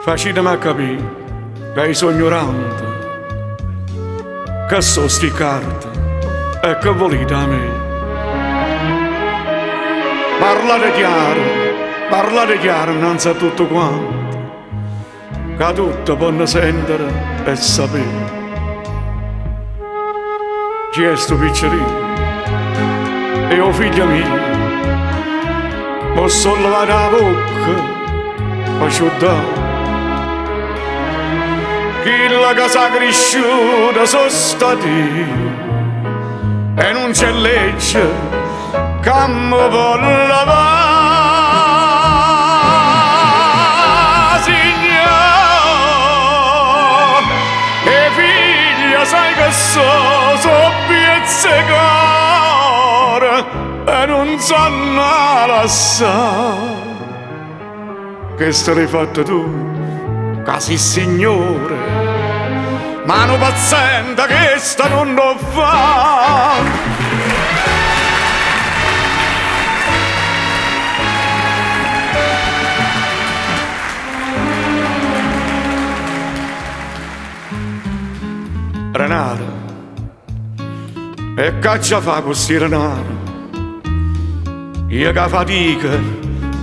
Facitemi a capire che sono ignorante, che so sti carte e che volete a me. Parlate chiaro innanzi a tutto quanto, che tutto possono sentire e sapere. Chi è sto piccerino? E o figlia mia, posso lavare la bocca, asciuttare. Chi la casa cresciuta sono stati e non c'è legge che mi può lavare. Signore, e figlia sai che so pizzicore e non sanno lasciare. Che stai fatto tu? Casi signore, mano paziente che sta non lo fa. Renato, e caccia fa questo Renato? Io che fatica,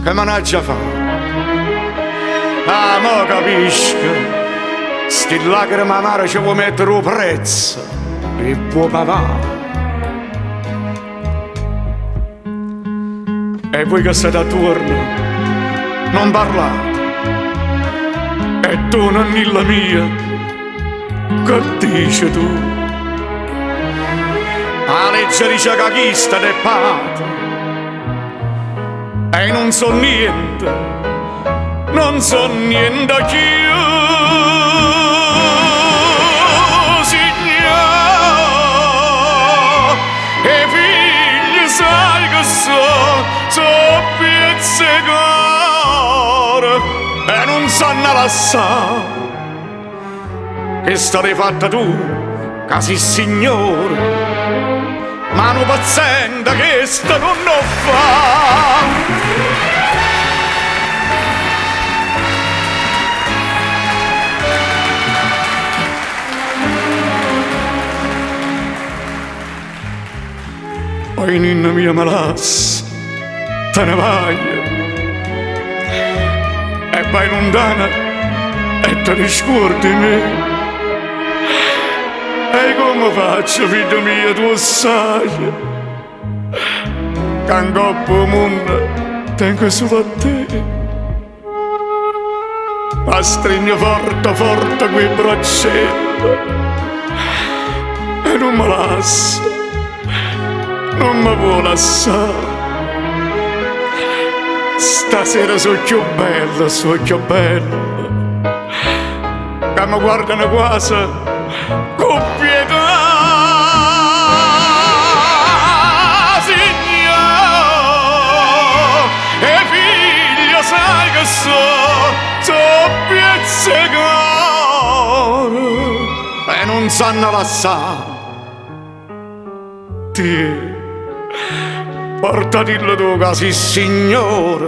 che managgia fa? Ah, mo capisco, sti lacrime amare ci vuoi mettere un prezzo e può pagare. E voi che siete attorno, non parlate. E tu non la mia, che dici tu? La legge dice che chi sta del patto e non so niente. Non so niente più, signore, e figli sai che so pizzicore e non sanno lasciare. Che stai fatta tu, casi signore, mano paziente che sta non lo fa. Poi ninna mia malassa, te ne vai e vai lontana e te ne scordi me. E come faccio, figlio mio, tu sai che un coppo mondo tengo solo a te. Ma stringo forte, forte quei braccelli e non me lascio. Non mi può lasciare. Stasera sono più bella, che mi guardano quasi con pietà. Signore, e figlia sai che so pizzicore e non sanno lasciare. Ti portatelo tu casi signore,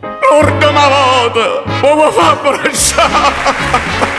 l'ultima volta come fa abbracciare.